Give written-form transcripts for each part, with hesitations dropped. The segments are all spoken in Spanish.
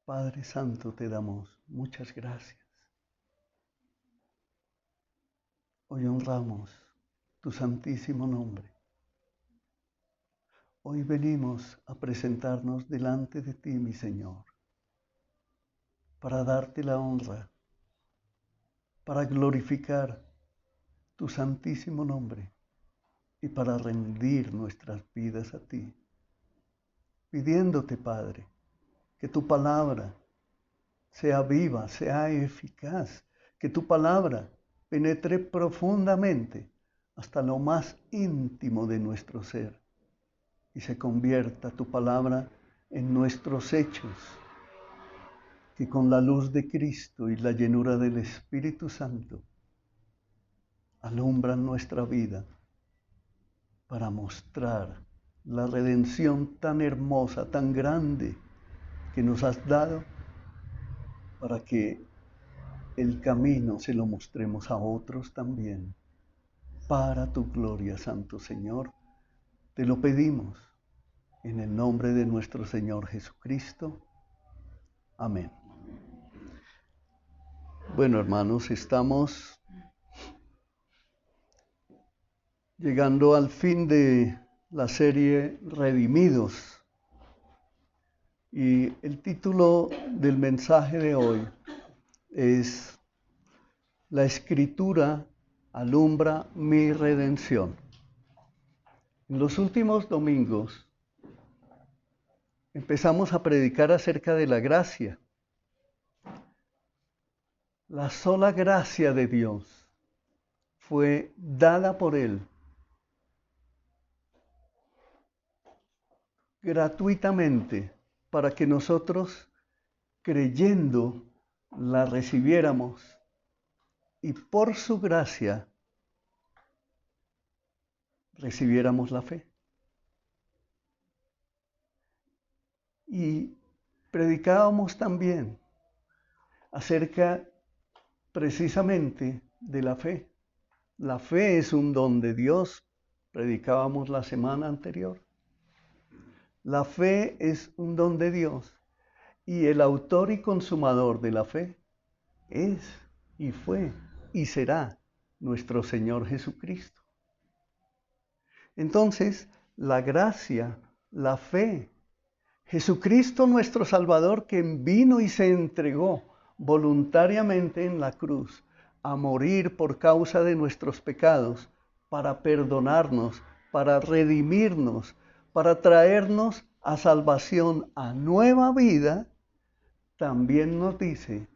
Padre Santo, te damos muchas gracias. Hoy honramos tu santísimo nombre. Hoy venimos a presentarnos delante de ti, mi Señor, para darte la honra, para glorificar tu santísimo nombre y para rendir nuestras vidas a ti, pidiéndote, Padre, que tu palabra sea viva, sea eficaz, que tu palabra penetre profundamente hasta lo más íntimo de nuestro ser y se convierta tu palabra en nuestros hechos, que con la luz de Cristo y la llenura del Espíritu Santo alumbran nuestra vida para mostrar la redención tan hermosa, tan grande que nos has dado, para que el camino se lo mostremos a otros también. Para tu gloria, Santo Señor, te lo pedimos en el nombre de nuestro Señor Jesucristo. Amén. Bueno, hermanos, estamos llegando al fin de la serie Redimidos. Y el título del mensaje de hoy es La Escritura alumbra mi redención. En los últimos domingos empezamos a predicar acerca de la gracia. La sola gracia de Dios fue dada por Él gratuitamente para que nosotros, creyendo, la recibiéramos y por su gracia recibiéramos la fe. Y predicábamos también acerca precisamente de la fe. La fe es un don de Dios, predicábamos la semana anterior. La fe es un don de Dios y el autor y consumador de la fe es y fue y será nuestro Señor Jesucristo. Entonces, la gracia, la fe, Jesucristo nuestro Salvador, que vino y se entregó voluntariamente en la cruz a morir por causa de nuestros pecados, para perdonarnos, para redimirnos, para traernos a salvación, a nueva vida, también nos dice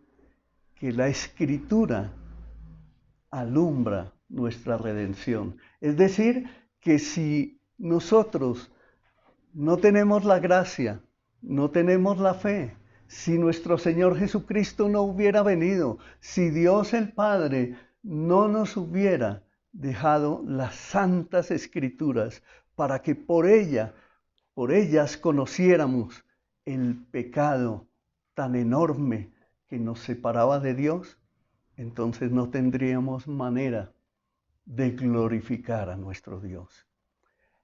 que la Escritura alumbra nuestra redención. Es decir, que si nosotros no tenemos la gracia, no tenemos la fe, si nuestro Señor Jesucristo no hubiera venido, si Dios el Padre no nos hubiera dejado las santas Escrituras para que por ellas conociéramos el pecado tan enorme que nos separaba de Dios, entonces no tendríamos manera de glorificar a nuestro Dios.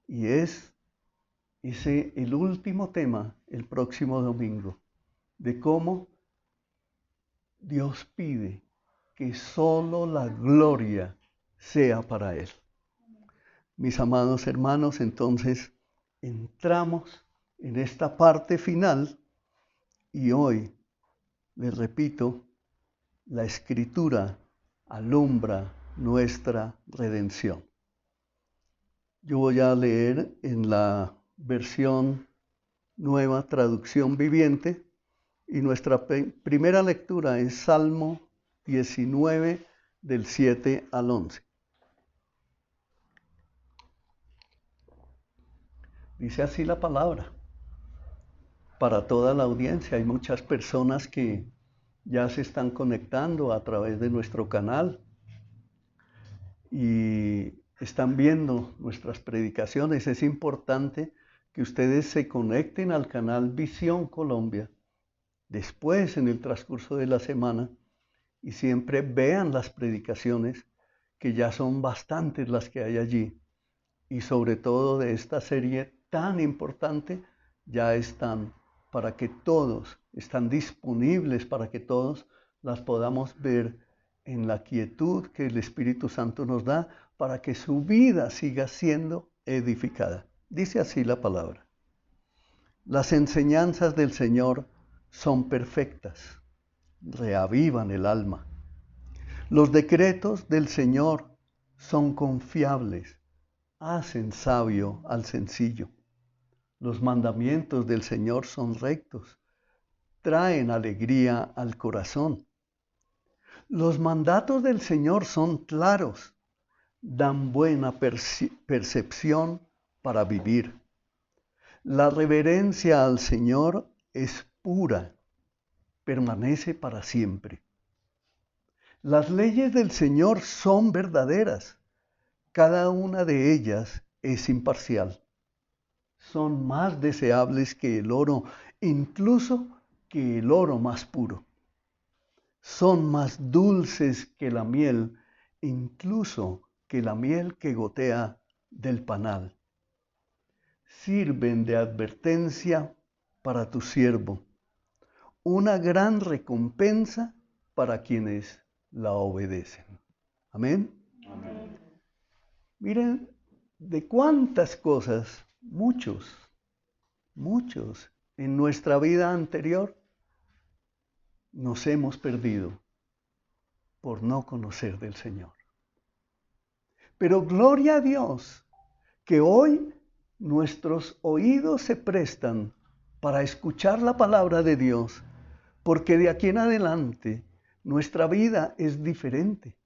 Y es ese el último tema el próximo domingo, de cómo Dios pide que solo la gloria sea para Él. Mis amados hermanos, entonces entramos en esta parte final y hoy, les repito, la Escritura alumbra nuestra redención. Yo voy a leer en la versión Nueva Traducción Viviente y nuestra primera lectura es Salmo 19 del 7 al 11. Dice así la palabra para toda la audiencia. Hay muchas personas que ya se están conectando a través de nuestro canal y están viendo nuestras predicaciones. Es importante que ustedes se conecten al canal Visión Colombia después, en el transcurso de la semana, y siempre vean las predicaciones, que ya son bastantes las que hay allí, y sobre todo de esta serie tan importante, ya están para que todos están disponibles para que todos las podamos ver en la quietud que el Espíritu Santo nos da para que su vida siga siendo edificada. Dice así la palabra: las enseñanzas del Señor son perfectas, reavivan el alma. Los decretos del Señor son confiables, hacen sabio al sencillo. Los mandamientos del Señor son rectos, traen alegría al corazón. Los mandatos del Señor son claros, dan buena percepción para vivir. La reverencia al Señor es pura, permanece para siempre. Las leyes del Señor son verdaderas, cada una de ellas es imparcial. Son más deseables que el oro, incluso que el oro más puro. Son más dulces que la miel, incluso que la miel que gotea del panal. Sirven de advertencia para tu siervo, una gran recompensa para quienes la obedecen. Amén. Amén. Miren de cuántas cosas, muchos, en nuestra vida anterior nos hemos perdido por no conocer del Señor. Pero gloria a Dios que hoy nuestros oídos se prestan para escuchar la palabra de Dios, porque de aquí en adelante nuestra vida es diferente.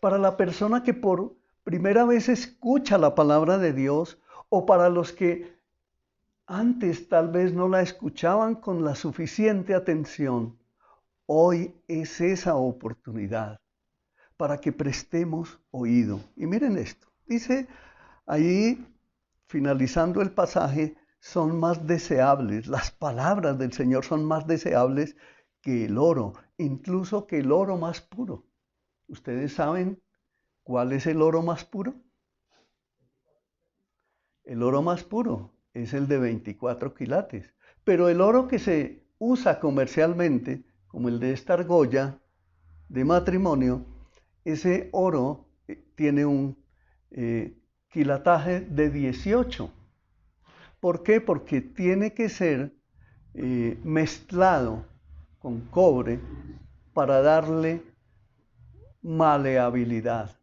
Para la persona que por primera vez escucha la palabra de Dios, o para los que antes tal vez no la escuchaban con la suficiente atención, hoy es esa oportunidad para que prestemos oído. Y miren esto, dice ahí, finalizando el pasaje, son más deseables, las palabras del Señor son más deseables que el oro, incluso que el oro más puro. ¿Ustedes saben cuál es el oro más puro? El oro más puro es el de 24 quilates, pero el oro que se usa comercialmente, como el de esta argolla de matrimonio, ese oro tiene un quilataje de 18. ¿Por qué? Porque tiene que ser mezclado con cobre para darle maleabilidad,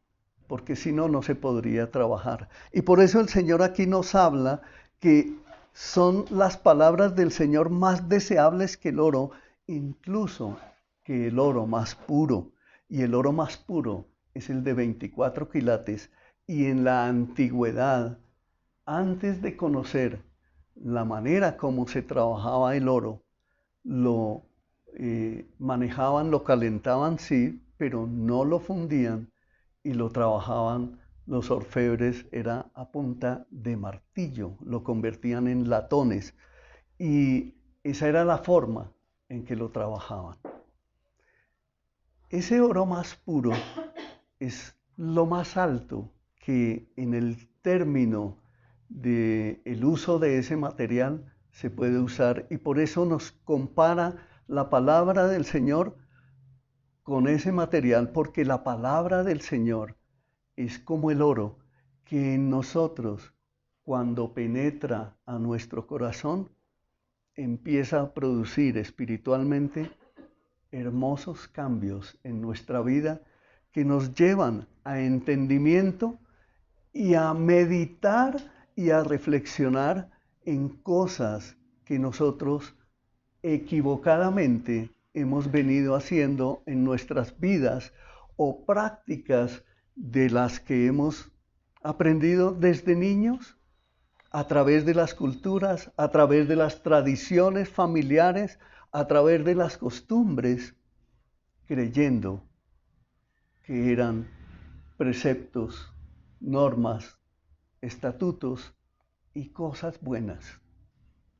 porque si no, no se podría trabajar. Y por eso el Señor aquí nos habla que son las palabras del Señor más deseables que el oro, incluso que el oro más puro. Y el oro más puro es el de 24 quilates. Y en la antigüedad, antes de conocer la manera como se trabajaba el oro, lo manejaban, lo calentaban, sí, pero no lo fundían y lo trabajaban los orfebres, era a punta de martillo, lo convertían en latones y esa era la forma en que lo trabajaban. Ese oro más puro es lo más alto que en el término del uso de ese material se puede usar, y por eso nos compara la palabra del Señor con ese material, porque la palabra del Señor es como el oro que en nosotros, cuando penetra a nuestro corazón, empieza a producir espiritualmente hermosos cambios en nuestra vida que nos llevan a entendimiento y a meditar y a reflexionar en cosas que nosotros equivocadamente hemos venido haciendo en nuestras vidas o prácticas de las que hemos aprendido desde niños a través de las culturas, a través de las tradiciones familiares, a través de las costumbres, creyendo que eran preceptos, normas, estatutos y cosas buenas.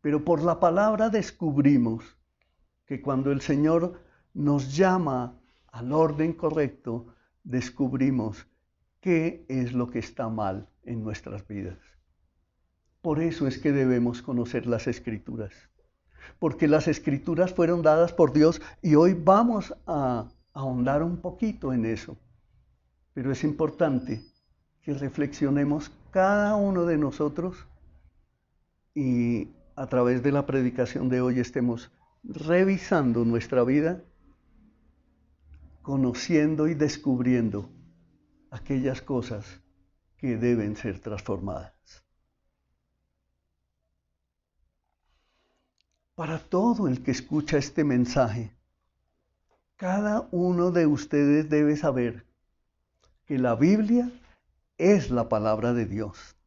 Pero por la palabra descubrimos que cuando el Señor nos llama al orden correcto, descubrimos qué es lo que está mal en nuestras vidas. Por eso es que debemos conocer las Escrituras. porque las escrituras fueron dadas por Dios y hoy vamos a ahondar un poquito en eso. Pero es importante que reflexionemos cada uno de nosotros y a través de la predicación de hoy estemos revisando nuestra vida, conociendo y descubriendo aquellas cosas que deben ser transformadas. Para todo el que escucha este mensaje, cada uno de ustedes debe saber que la Biblia es la palabra de Dios,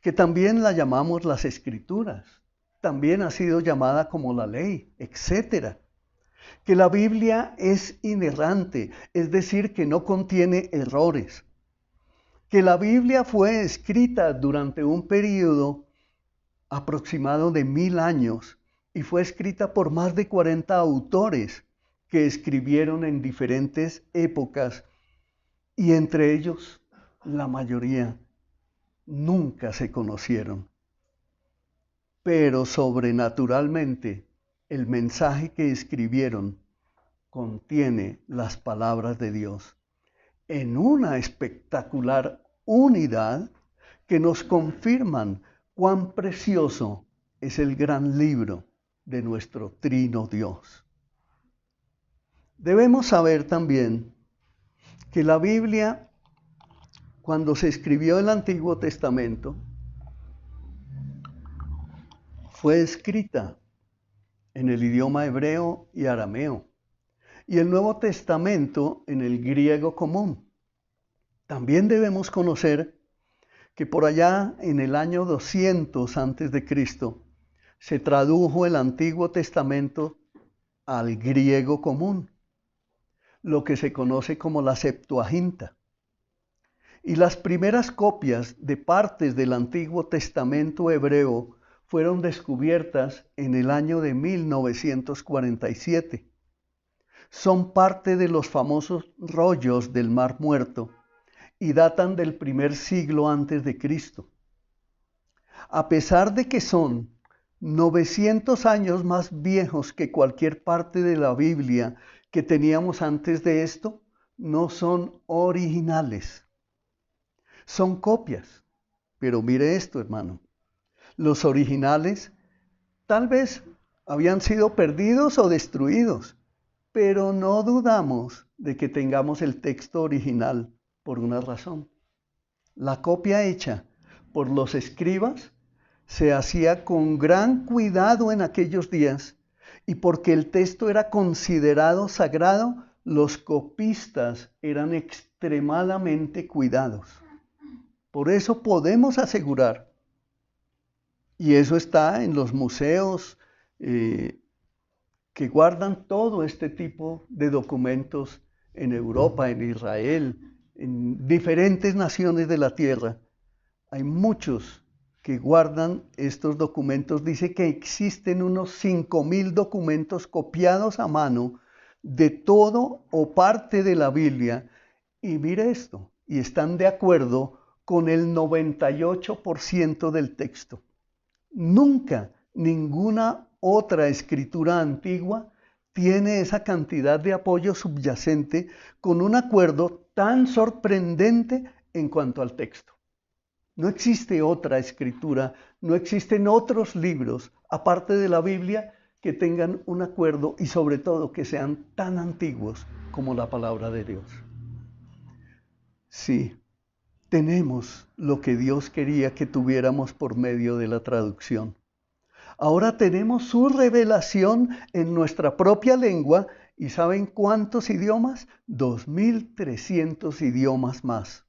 que también la llamamos las Escrituras, también ha sido llamada como la ley, etc. Que la Biblia es inerrante, es decir, que no contiene errores. Que la Biblia fue escrita durante un periodo aproximado de 1000 años y fue escrita por más de 40 autores que escribieron en diferentes épocas y entre ellos la mayoría nunca se conocieron. Pero sobrenaturalmente el mensaje que escribieron contiene las palabras de Dios en una espectacular unidad que nos confirman cuán precioso es el gran libro de nuestro trino Dios. Debemos saber también que la Biblia, cuando se escribió el Antiguo Testamento, fue escrita en el idioma hebreo y arameo, y el Nuevo Testamento en el griego común. También debemos conocer que por allá en el año 200 a.C. se tradujo el Antiguo Testamento al griego común, lo que se conoce como la Septuaginta. Y las primeras copias de partes del Antiguo Testamento hebreo fueron descubiertas en el año de 1947. Son parte de los famosos rollos del Mar Muerto y datan del primer siglo antes de Cristo. A pesar de que son 900 años más viejos que cualquier parte de la Biblia que teníamos antes de esto, no son originales. Son copias. Pero mire esto, hermano. Los originales tal vez habían sido perdidos o destruidos, pero no dudamos de que tengamos el texto original por una razón. La copia hecha por los escribas se hacía con gran cuidado en aquellos días y porque el texto era considerado sagrado, los copistas eran extremadamente cuidados. Por eso podemos asegurar, y eso está en los museos que guardan todo este tipo de documentos en Europa, en Israel, en diferentes naciones de la tierra. Hay muchos que guardan estos documentos. Dice que existen unos 5,000 documentos copiados a mano de todo o parte de la Biblia. Y mire esto, y están de acuerdo con el 98% del texto. Nunca ninguna otra escritura antigua tiene esa cantidad de apoyo subyacente con un acuerdo tan sorprendente en cuanto al texto. No existe otra escritura, no existen otros libros, aparte de la Biblia, que tengan un acuerdo y sobre todo que sean tan antiguos como la palabra de Dios. Sí, tenemos lo que Dios quería que tuviéramos por medio de la traducción. Ahora tenemos su revelación en nuestra propia lengua y ¿saben cuántos idiomas? 2,300 idiomas más.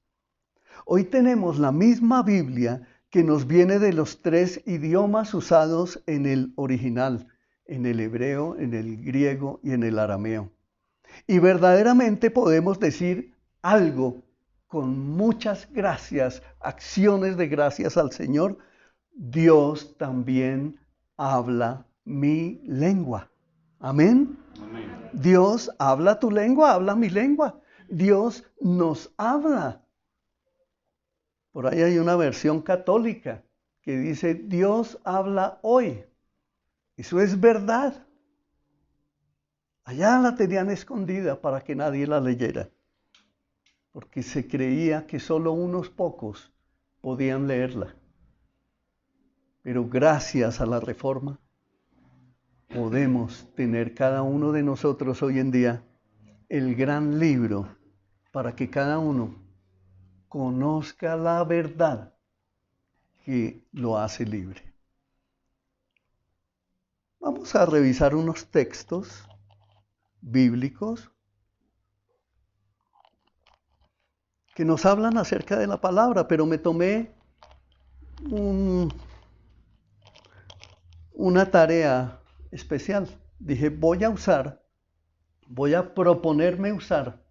Hoy tenemos la misma Biblia que nos viene de los 3 idiomas usados en el original, en el hebreo, en el griego y en el arameo. Y verdaderamente podemos decir algo con muchas gracias, acciones de gracias al Señor. Dios también habla mi lengua. Amén. Amén. Dios habla tu lengua, habla mi lengua. Dios nos habla. Por ahí hay una versión católica que dice, Dios habla hoy. Eso es verdad. Allá la tenían escondida para que nadie la leyera, porque se creía que solo unos pocos podían leerla. Pero gracias a la Reforma, podemos tener cada uno de nosotros hoy en día el gran libro para que cada uno conozca la verdad que lo hace libre. Vamos a revisar unos textos bíblicos que nos hablan acerca de la palabra, pero me tomé una tarea especial. Dije, voy a proponerme usar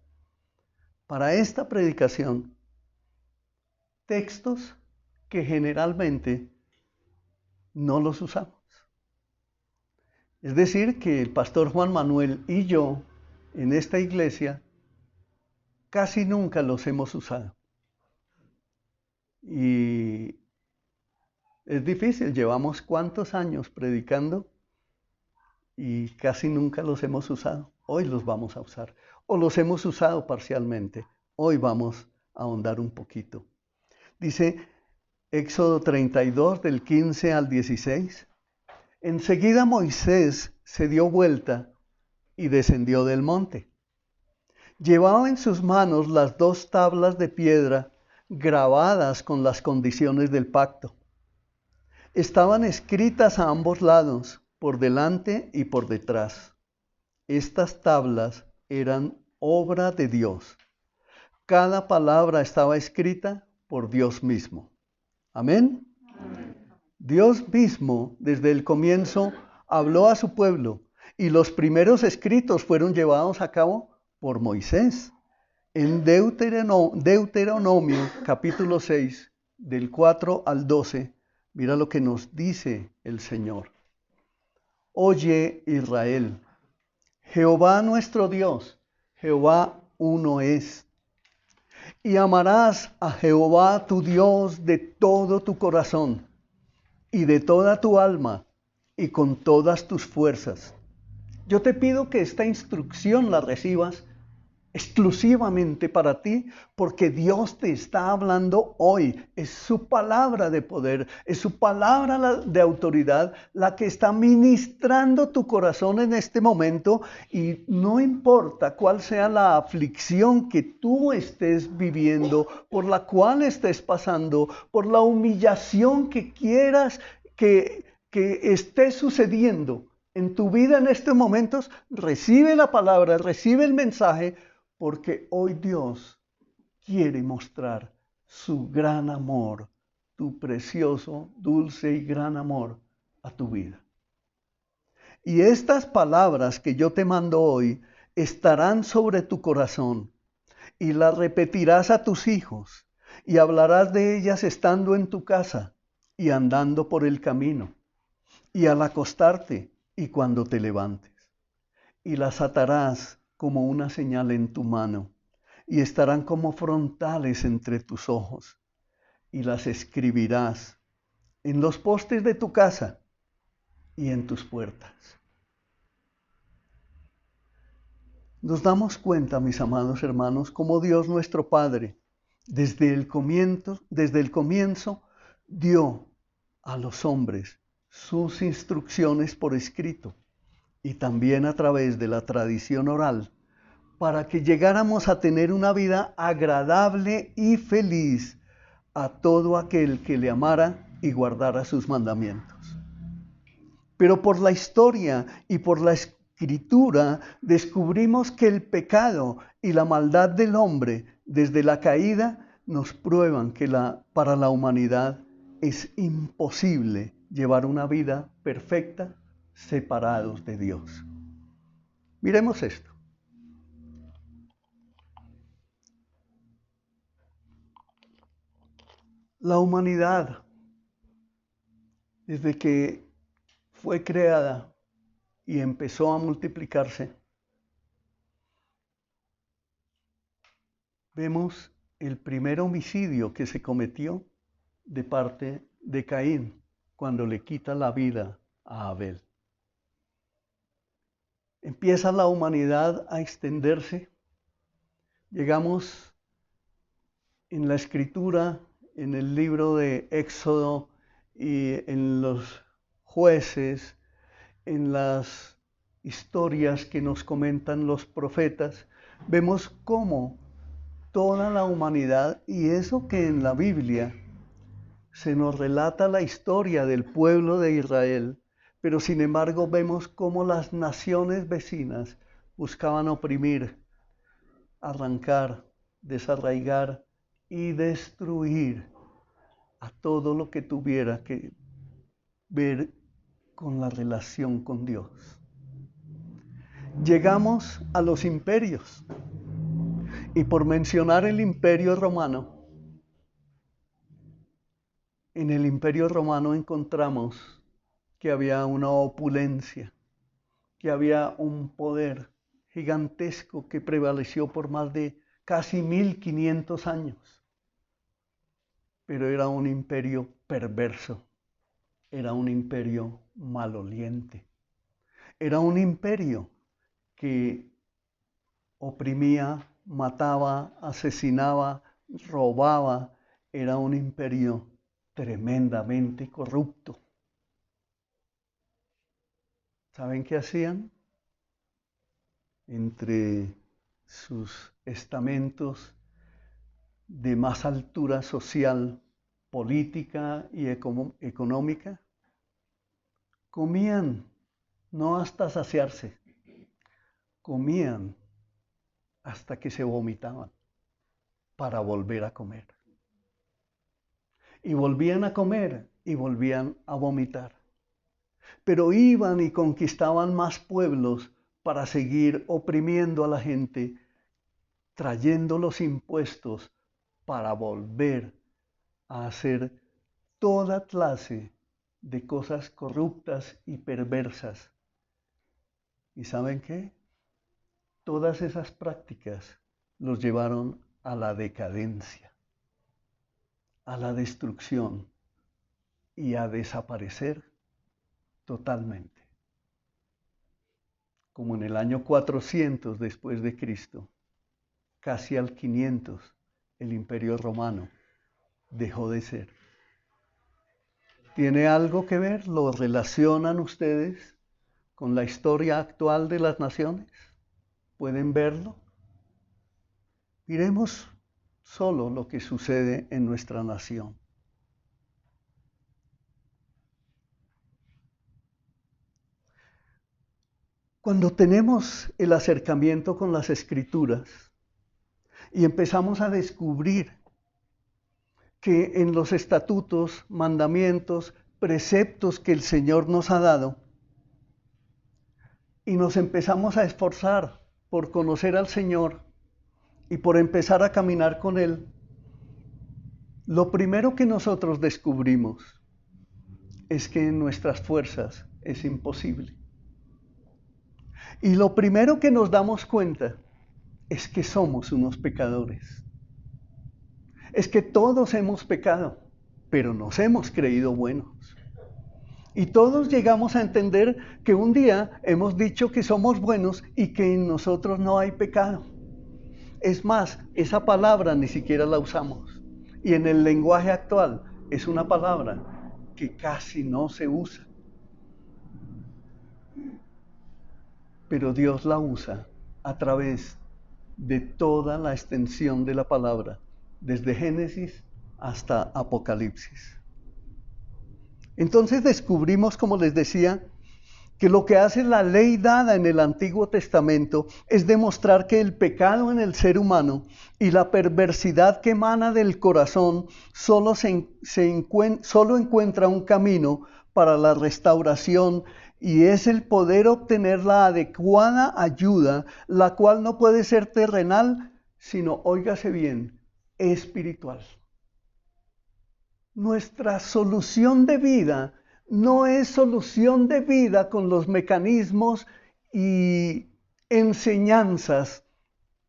para esta predicación textos que generalmente no los usamos. Es decir, que el pastor Juan Manuel y yo en esta iglesia casi nunca los hemos usado. Y es difícil, llevamos cuántos años predicando y casi nunca los hemos usado. Hoy los vamos a usar. O los hemos usado parcialmente. Hoy vamos a ahondar un poquito. Dice Éxodo 32 del 15 al 16. Enseguida Moisés se dio vuelta y descendió del monte. Llevaba en sus manos las 2 tablas de piedra grabadas con las condiciones del pacto. Estaban escritas a ambos lados, por delante y por detrás. Estas tablas eran obra de Dios. Cada palabra estaba escrita por Dios mismo. ¿Amén? Amén. Dios mismo, desde el comienzo, habló a su pueblo y los primeros escritos fueron llevados a cabo por Moisés. En Deuteronomio capítulo 6, del 4 al 12, mira lo que nos dice el Señor. Oye, Israel, Jehová nuestro Dios, Jehová uno es. Y amarás a Jehová tu Dios de todo tu corazón y de toda tu alma y con todas tus fuerzas. Yo te pido que esta instrucción la recibas exclusivamente para ti, porque Dios te está hablando hoy. Es su palabra de poder, es su palabra de autoridad la que está ministrando tu corazón en este momento, y no importa cuál sea la aflicción que tú estés viviendo, por la cual estés pasando, por la humillación que quieras que esté sucediendo en tu vida en estos momentos, recibe la palabra, recibe el mensaje, porque hoy Dios quiere mostrar su gran amor, tu precioso, dulce y gran amor a tu vida. Y estas palabras que yo te mando hoy estarán sobre tu corazón, y las repetirás a tus hijos, y hablarás de ellas estando en tu casa y andando por el camino, y al acostarte y cuando te levantes. Y las atarás como una señal en tu mano, y estarán como frontales entre tus ojos, y las escribirás en los postes de tu casa y en tus puertas. Nos damos cuenta, mis amados hermanos, cómo Dios nuestro Padre, desde el comienzo, dio a los hombres sus instrucciones por escrito, y también a través de la tradición oral, para que llegáramos a tener una vida agradable y feliz a todo aquel que le amara y guardara sus mandamientos. Pero por la historia y por la escritura descubrimos que el pecado y la maldad del hombre desde la caída nos prueban que para la humanidad es imposible llevar una vida perfecta separados de Dios. Miremos esto. La humanidad, desde que fue creada y empezó a multiplicarse, vemos el primer homicidio que se cometió de parte de Caín, cuando le quita la vida a Abel. empieza la humanidad a extenderse. Llegamos en la escritura, en el libro de Éxodo y en los jueces, en las historias que nos comentan los profetas, vemos cómo toda la humanidad, y eso que en la Biblia se nos relata la historia del pueblo de Israel, pero sin embargo vemos cómo las naciones vecinas buscaban oprimir, arrancar, desarraigar y destruir a todo lo que tuviera que ver con la relación con Dios. Llegamos a los imperios, y por mencionar el Imperio Romano, en el Imperio Romano encontramos que había una opulencia, que había un poder gigantesco que prevaleció por más de casi 1500 años. Pero era un imperio perverso, era un imperio maloliente, era un imperio que oprimía, mataba, asesinaba, robaba, era un imperio tremendamente corrupto. ¿Saben qué hacían? Entre sus estamentos de más altura social, política y económica, comían, no hasta saciarse, comían hasta que se vomitaban para volver a comer. Y volvían a comer y volvían a vomitar. Pero iban y conquistaban más pueblos para seguir oprimiendo a la gente, trayendo los impuestos para volver a hacer toda clase de cosas corruptas y perversas. ¿Y saben qué? Todas esas prácticas los llevaron a la decadencia, a la destrucción y a desaparecer totalmente. Como en el año 400 después de Cristo, casi al 500, el Imperio Romano dejó de ser. ¿Tiene algo que ver? ¿Lo relacionan ustedes con la historia actual de las naciones? ¿Pueden verlo? Miremos solo lo que sucede en nuestra nación. Cuando tenemos el acercamiento con las Escrituras y empezamos a descubrir que en los estatutos, mandamientos, preceptos que el Señor nos ha dado, y nos empezamos a esforzar por conocer al Señor y por empezar a caminar con Él, lo primero que nosotros descubrimos es que en nuestras fuerzas es imposible. Y lo primero que nos damos cuenta es que somos unos pecadores. Es que todos hemos pecado, pero nos hemos creído buenos. Y todos llegamos a entender que un día hemos dicho que somos buenos y que en nosotros no hay pecado. Es más, esa palabra ni siquiera la usamos. Y en el lenguaje actual es una palabra que casi no se usa. Pero Dios la usa a través de toda la extensión de la palabra, desde Génesis hasta Apocalipsis. Entonces descubrimos, como les decía, que lo que hace la ley dada en el Antiguo Testamento es demostrar que el pecado en el ser humano y la perversidad que emana del corazón solo encuentra un camino para la restauración, y es el poder obtener la adecuada ayuda, la cual no puede ser terrenal, sino, óigase bien, espiritual. Nuestra solución de vida no es solución de vida con los mecanismos y enseñanzas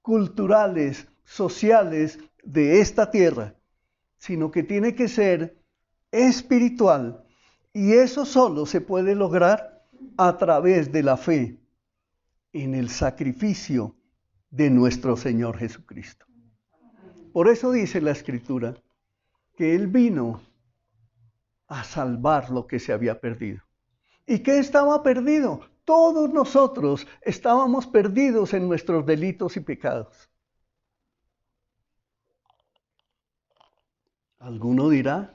culturales, sociales de esta tierra, sino que tiene que ser espiritual, y eso solo se puede lograr a través de la fe en el sacrificio de nuestro Señor Jesucristo. Por eso dice la Escritura que Él vino a salvar lo que se había perdido. ¿Y qué estaba perdido? Todos nosotros estábamos perdidos en nuestros delitos y pecados. Alguno dirá,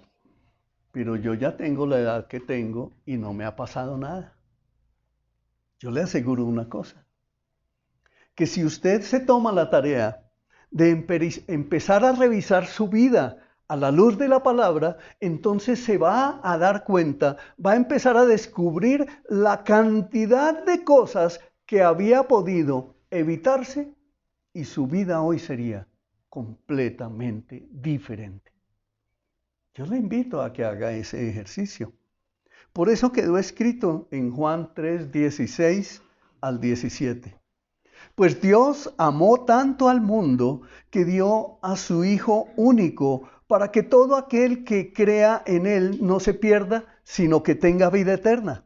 pero yo ya tengo la edad que tengo y no me ha pasado nada. Yo le aseguro una cosa, que si usted se toma la tarea de empezar a revisar su vida a la luz de la palabra, entonces se va a dar cuenta, va a empezar a descubrir la cantidad de cosas que había podido evitarse y su vida hoy sería completamente diferente. Yo le invito a que haga ese ejercicio. Por eso quedó escrito en Juan 3, 16 al 17. Pues Dios amó tanto al mundo que dio a su Hijo único para que todo aquel que crea en Él no se pierda, sino que tenga vida eterna.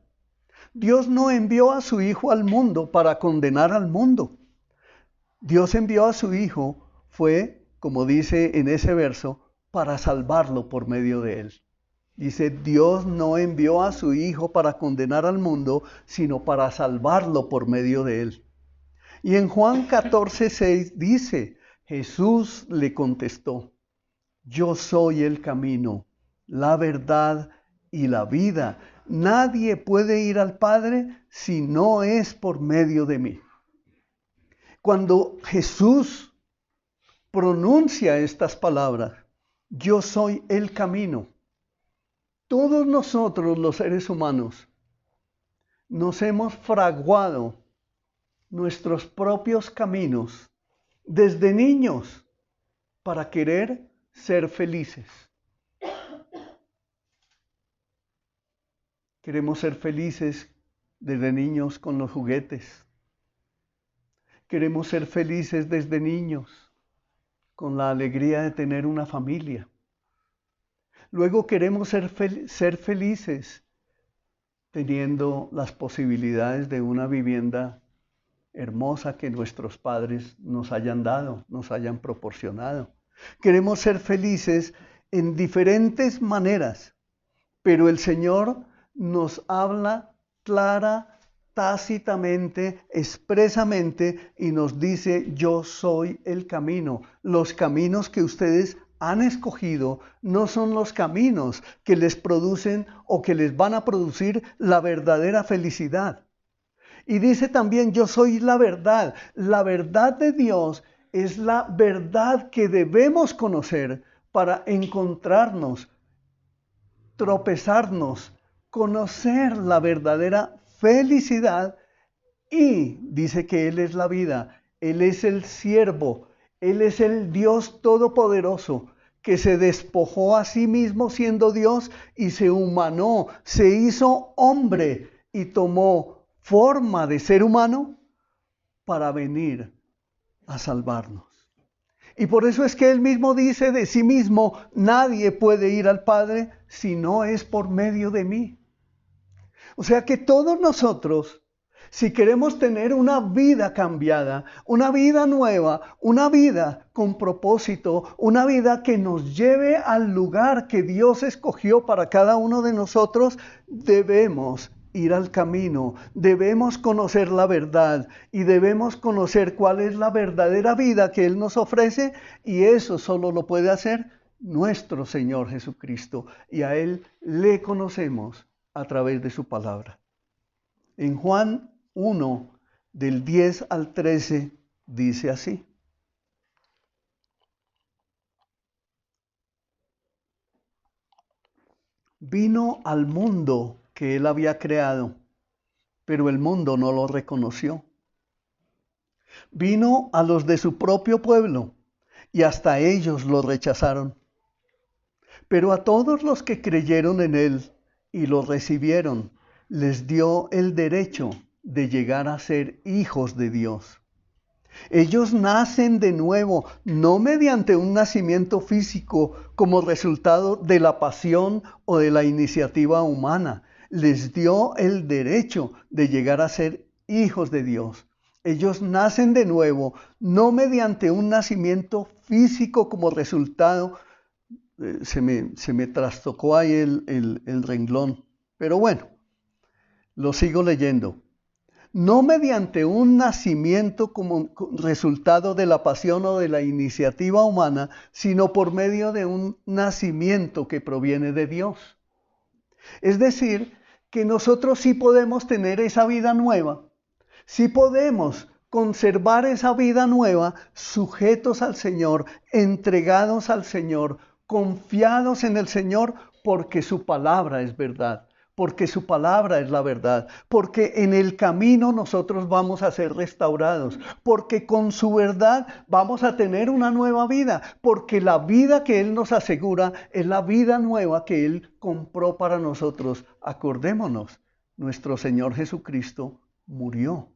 Dios no envió a su Hijo al mundo para condenar al mundo. Dios envió a su Hijo, fue, como dice en ese verso, para salvarlo por medio de Él. Dice, Dios no envió a su Hijo para condenar al mundo, sino para salvarlo por medio de Él. Y en Juan 14:6 dice, Jesús le contestó, yo soy el camino, la verdad y la vida. Nadie puede ir al Padre si no es por medio de mí. Cuando Jesús pronuncia estas palabras, yo soy el camino, todos nosotros los seres humanos nos hemos fraguado nuestros propios caminos desde niños para querer ser felices. Queremos ser felices desde niños con los juguetes. Queremos ser felices desde niños con la alegría de tener una familia. Luego queremos ser felices teniendo las posibilidades de una vivienda hermosa que nuestros padres nos hayan dado, nos hayan proporcionado. Queremos ser felices en diferentes maneras, pero el Señor nos habla clara, tácitamente, expresamente y nos dice, yo soy el camino. Los caminos que ustedes han escogido no son los caminos que les producen o que les van a producir la verdadera felicidad. Y dice también, yo soy la verdad. La verdad de Dios es la verdad que debemos conocer para encontrarnos, tropezarnos, conocer la verdadera felicidad. Y dice que Él es la vida, Él es el siervo, Él es el Dios todopoderoso que se despojó a sí mismo siendo Dios y se humanó, se hizo hombre y tomó forma de ser humano para venir a salvarnos. Y por eso es que Él mismo dice de sí mismo, nadie puede ir al Padre si no es por medio de mí. O sea que todos nosotros, si queremos tener una vida cambiada, una vida nueva, una vida con propósito, una vida que nos lleve al lugar que Dios escogió para cada uno de nosotros, debemos ir al camino, debemos conocer la verdad y debemos conocer cuál es la verdadera vida que Él nos ofrece, y eso solo lo puede hacer nuestro Señor Jesucristo, y a Él le conocemos a través de su palabra. En Juan 1, del 10 al 13, dice así. Vino al mundo que Él había creado, pero el mundo no lo reconoció. Vino a los de su propio pueblo, y hasta ellos lo rechazaron. Pero a todos los que creyeron en Él y lo recibieron, les dio el derecho de llegar a ser hijos de Dios. Ellos nacen de nuevo, no mediante un nacimiento físico como resultado de la pasión o de la iniciativa humana. Les dio el derecho de llegar a ser hijos de Dios. Ellos nacen de nuevo, no mediante un nacimiento físico como resultado. Se me trastocó ahí el renglón, pero bueno, lo sigo leyendo. No mediante un nacimiento como resultado de la pasión o de la iniciativa humana, sino por medio de un nacimiento que proviene de Dios. Es decir, que nosotros sí podemos tener esa vida nueva, sí podemos conservar esa vida nueva sujetos al Señor, entregados al Señor, confiados en el Señor, porque su palabra es verdad, porque su palabra es la verdad, porque en el camino nosotros vamos a ser restaurados, porque con su verdad vamos a tener una nueva vida, porque la vida que Él nos asegura es la vida nueva que Él compró para nosotros. Acordémonos, nuestro Señor Jesucristo murió,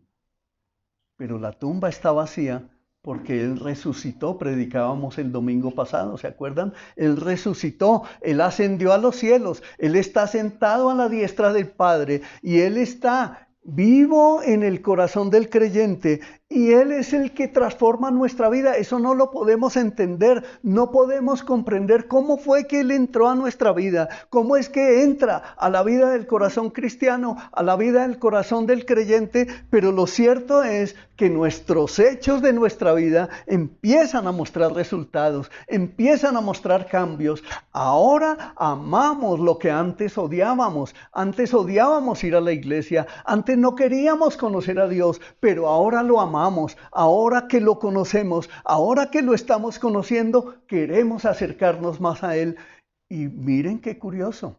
pero la tumba está vacía porque Él resucitó. Predicábamos el domingo pasado, ¿se acuerdan? Él resucitó, Él ascendió a los cielos, Él está sentado a la diestra del Padre y Él está vivo en el corazón del creyente y Él es el que transforma nuestra vida. Eso no lo podemos entender, no podemos comprender cómo fue que Él entró a nuestra vida, cómo es que entra a la vida del corazón cristiano, a la vida del corazón del creyente, pero lo cierto es que nuestros hechos de nuestra vida empiezan a mostrar resultados, empiezan a mostrar cambios. Ahora amamos lo que antes odiábamos. Antes odiábamos ir a la iglesia, antes no queríamos conocer a Dios, pero ahora lo amamos. Ahora que lo conocemos, ahora que lo estamos conociendo, queremos acercarnos más a Él. Y miren qué curioso.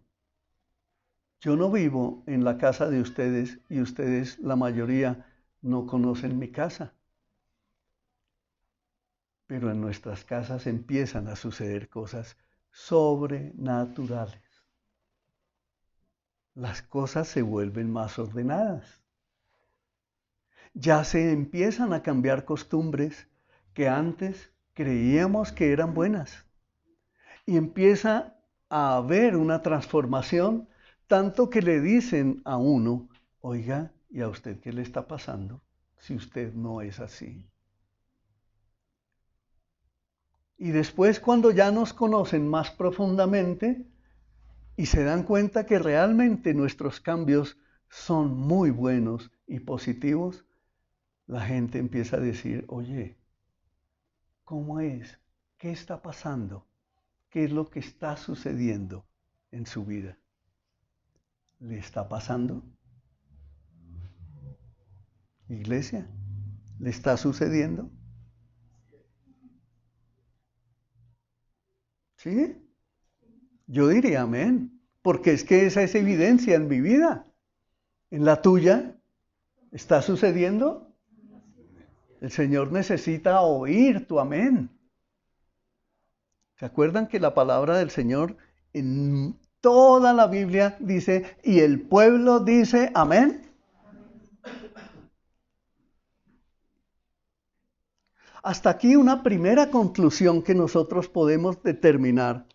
Yo no vivo en la casa de ustedes y ustedes, la mayoría, no conocen mi casa. Pero en nuestras casas empiezan a suceder cosas sobrenaturales. Las cosas se vuelven más ordenadas. Ya se empiezan a cambiar costumbres que antes creíamos que eran buenas. Y empieza a haber una transformación, tanto que le dicen a uno, oiga, ¿y a usted qué le está pasando si usted no es así? Y después, cuando ya nos conocen más profundamente y se dan cuenta que realmente nuestros cambios son muy buenos y positivos, la gente empieza a decir, oye, ¿cómo es? ¿Qué está pasando? ¿Qué es lo que está sucediendo en su vida? ¿Le está pasando? Iglesia, ¿le está sucediendo? ¿Sí? Yo diría amén, porque es que esa es evidencia en mi vida. ¿En la tuya está sucediendo? El Señor necesita oír tu amén. ¿Se acuerdan que la palabra del Señor en toda la Biblia dice, y el pueblo dice amén? Hasta aquí una primera conclusión que nosotros podemos determinar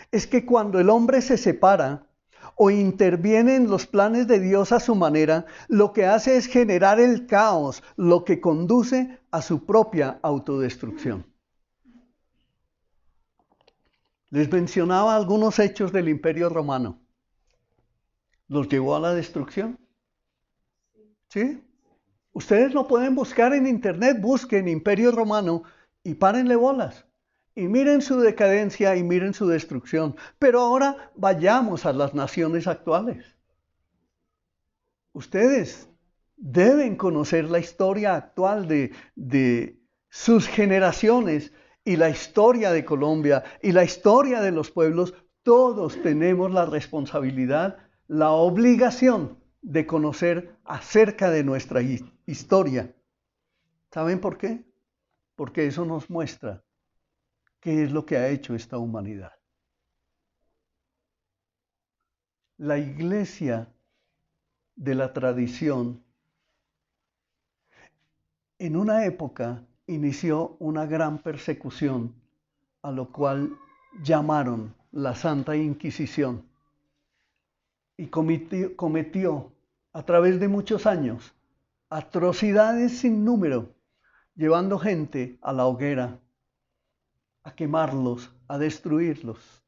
es que cuando el hombre se separa o interviene en los planes de Dios a su manera, lo que hace es generar el caos, lo que conduce a su propia autodestrucción. Les mencionaba algunos hechos del Imperio Romano. ¿Los llevó a la destrucción? ¿Sí? Ustedes lo pueden buscar en internet, busquen Imperio Romano y párenle bolas. Y miren su decadencia y miren su destrucción. Pero ahora vayamos a las naciones actuales. Ustedes deben conocer la historia actual de sus generaciones y la historia de Colombia y la historia de los pueblos. Todos tenemos la responsabilidad, la obligación de conocer acerca de nuestra historia. ¿Saben por qué? Porque eso nos muestra qué es lo que ha hecho esta humanidad. La iglesia de la tradición en una época inició una gran persecución, a lo cual llamaron la Santa Inquisición, y cometió a través de muchos años atrocidades sin número, llevando gente a la hoguera, a quemarlos, a destruirlos.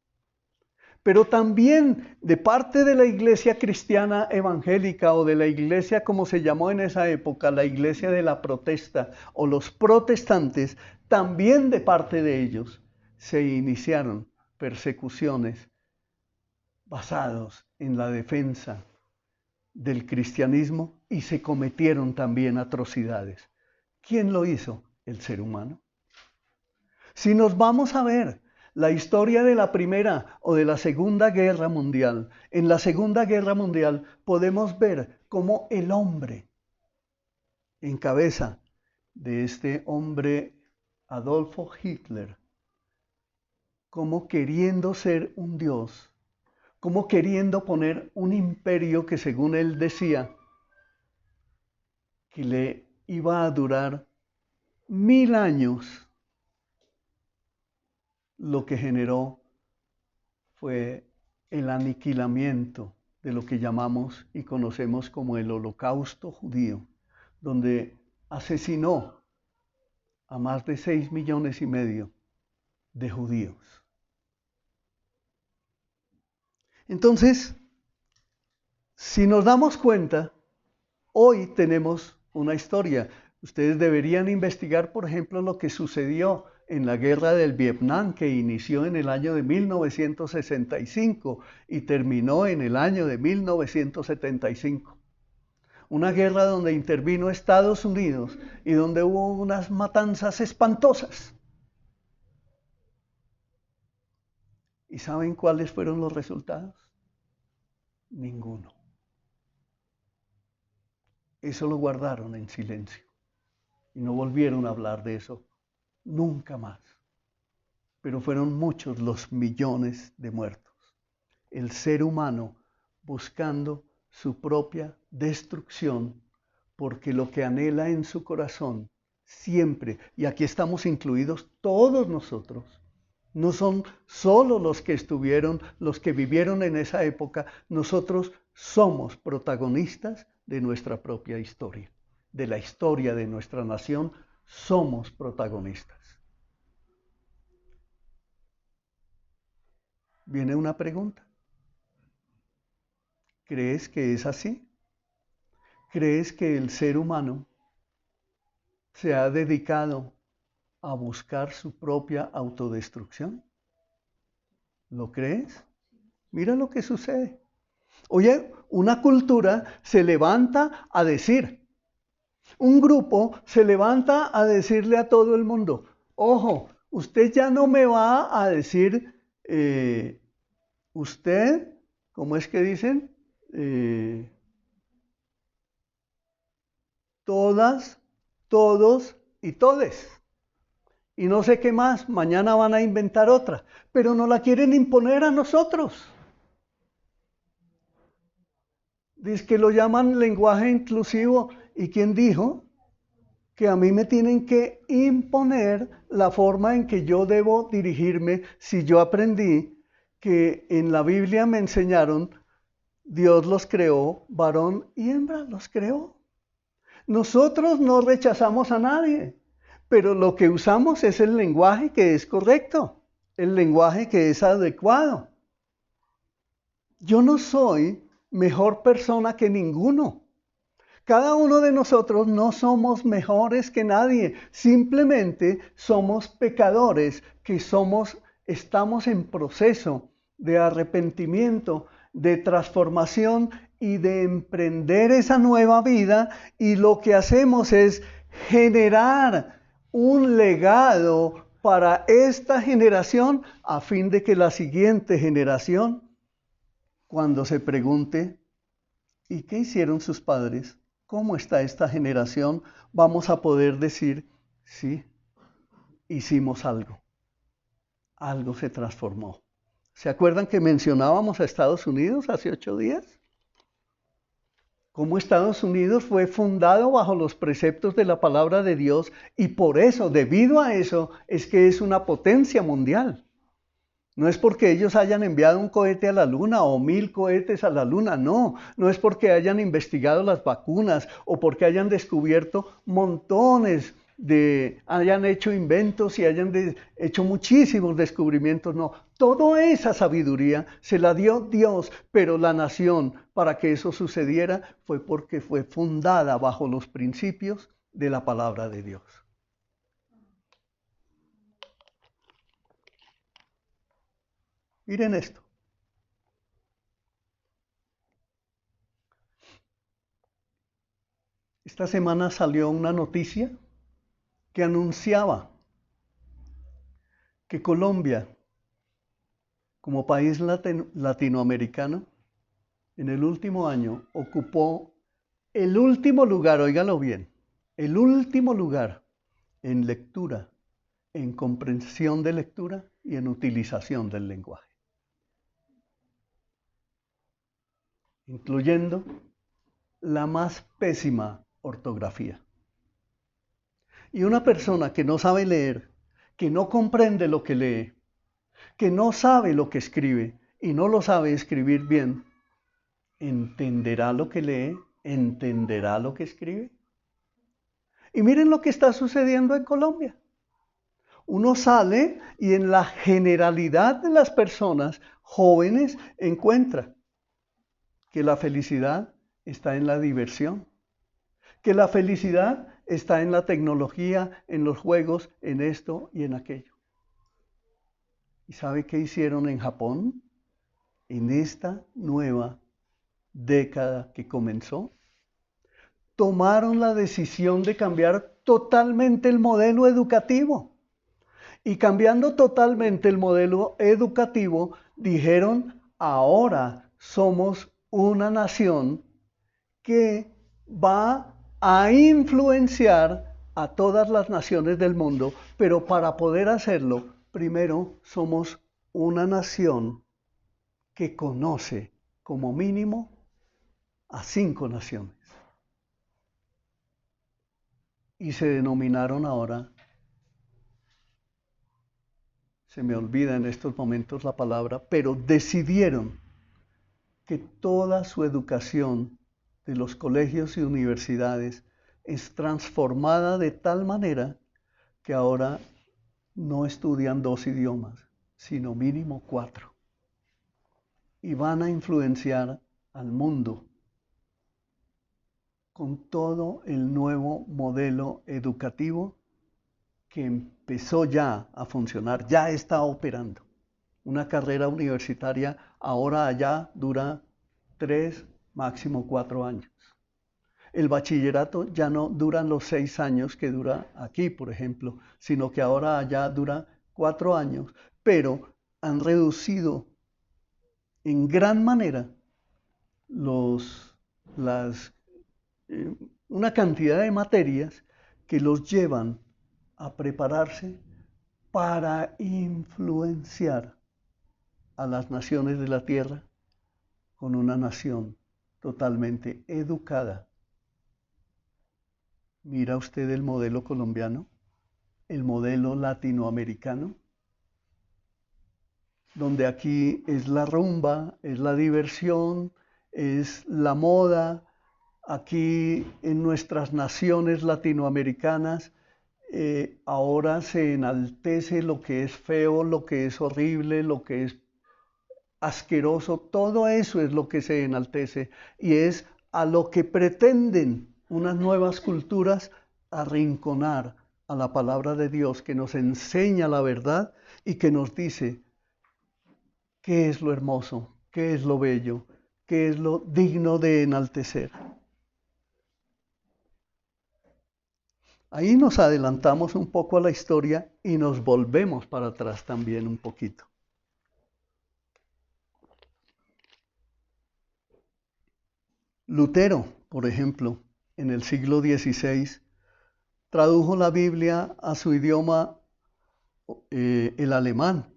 Pero también de parte de la iglesia cristiana evangélica o de la iglesia como se llamó en esa época, la iglesia de la protesta o los protestantes, también de parte de ellos se iniciaron persecuciones basados en la defensa del cristianismo y se cometieron también atrocidades. ¿Quién lo hizo? El ser humano. Si nos vamos a ver la historia de la Primera o de la Segunda Guerra Mundial, en la Segunda Guerra Mundial podemos ver cómo el hombre, en cabeza de este hombre Adolfo Hitler, como queriendo ser un dios, como queriendo poner un imperio que según él decía, que le iba a durar 1000 años, lo que generó fue el aniquilamiento de lo que llamamos y conocemos como el Holocausto judío, donde asesinó a más de 6,5 millones de judíos. Entonces, si nos damos cuenta, hoy tenemos una historia. Ustedes deberían investigar, por ejemplo, lo que sucedió en la guerra del Vietnam, que inició en el año de 1965 y terminó en el año de 1975. Una guerra donde intervino Estados Unidos y donde hubo unas matanzas espantosas. ¿Y saben cuáles fueron los resultados? Ninguno. Eso lo guardaron en silencio y no volvieron a hablar de eso nunca más. Pero fueron muchos los millones de muertos. El ser humano buscando su propia destrucción, porque lo que anhela en su corazón siempre, y aquí estamos incluidos todos nosotros, no son solo los que estuvieron, los que vivieron en esa época, nosotros somos protagonistas de nuestra propia historia, de la historia de nuestra nación, somos protagonistas. Viene una pregunta. ¿Crees que es así? ¿Crees que el ser humano se ha dedicado a buscar su propia autodestrucción? ¿Lo crees? Mira lo que sucede. Oye, una cultura se levanta a decir, un grupo se levanta a decirle a todo el mundo, ojo, usted ya no me va a decir, usted, ¿cómo es que dicen? Todas, todos y todes. Y no sé qué más, mañana van a inventar otra, pero no la quieren imponer a nosotros. Dice que lo llaman lenguaje inclusivo. ¿Y quién dijo que a mí me tienen que imponer la forma en que yo debo dirigirme si yo aprendí que en la Biblia me enseñaron, Dios los creó, varón y hembra los creó? Nosotros no rechazamos a nadie, pero lo que usamos es el lenguaje que es correcto, el lenguaje que es adecuado. Yo no soy mejor persona que ninguno. Cada uno de nosotros no somos mejores que nadie, simplemente somos pecadores que estamos en proceso de arrepentimiento, de transformación y de emprender esa nueva vida, y lo que hacemos es generar un legado para esta generación a fin de que la siguiente generación, cuando se pregunte, ¿y qué hicieron sus padres? ¿Cómo está esta generación? Vamos a poder decir, sí, hicimos algo. Algo se transformó. ¿Se acuerdan que mencionábamos a Estados Unidos hace 8 días? Cómo Estados Unidos fue fundado bajo los preceptos de la palabra de Dios y por eso, debido a eso, es que es una potencia mundial. No es porque ellos hayan enviado un cohete a la luna o 1000 cohetes a la luna, no. No es porque hayan investigado las vacunas o porque hayan descubierto montones hayan hecho inventos y hayan hecho muchísimos descubrimientos, no. Toda esa sabiduría se la dio Dios, pero la nación, para que eso sucediera, fue porque fue fundada bajo los principios de la palabra de Dios. Miren esto. Esta semana salió una noticia que anunciaba que Colombia, como país latinoamericano, en el último año ocupó el último lugar, óigalo bien, el último lugar en lectura, en comprensión de lectura y en utilización del lenguaje, incluyendo la más pésima ortografía. Y una persona que no sabe leer, que no comprende lo que lee, que no sabe lo que escribe y no lo sabe escribir bien, ¿entenderá lo que lee? ¿Entenderá lo que escribe? Y miren lo que está sucediendo en Colombia. Uno sale y en la generalidad de las personas jóvenes encuentra que la felicidad está en la diversión, que la felicidad está en la tecnología, en los juegos, en esto y en aquello. ¿Y sabe qué hicieron en Japón? En esta nueva década que comenzó, tomaron la decisión de cambiar totalmente el modelo educativo. Y cambiando totalmente el modelo educativo, dijeron, ahora somos una nación que va a influenciar a todas las naciones del mundo, pero para poder hacerlo, primero somos una nación que conoce como mínimo a 5 naciones. Y se denominaron ahora, se me olvida en estos momentos la palabra, pero decidieron que toda su educación de los colegios y universidades es transformada de tal manera que ahora no estudian 2 idiomas, sino mínimo 4. Y van a influenciar al mundo con todo el nuevo modelo educativo que empezó ya a funcionar, ya está operando. Una carrera universitaria ahora allá dura 3, máximo 4 años. El bachillerato ya no duran los 6 años que dura aquí, por ejemplo, sino que ahora allá dura 4 años, pero han reducido en gran manera una cantidad de materias que los llevan a prepararse para influenciar a las naciones de la tierra con una nación totalmente educada. Mira usted el modelo colombiano, el modelo latinoamericano, donde aquí es la rumba, es la diversión, es la moda. Aquí en nuestras naciones latinoamericanas ahora se enaltece lo que es feo, lo que es horrible, lo que es asqueroso, todo eso es lo que se enaltece y es a lo que pretenden unas nuevas culturas arrinconar a la palabra de Dios que nos enseña la verdad y que nos dice qué es lo hermoso, qué es lo bello, qué es lo digno de enaltecer. Ahí nos adelantamos un poco a la historia y nos volvemos para atrás también un poquito. Lutero, por ejemplo, en el siglo XVI, tradujo la Biblia a su idioma, el alemán.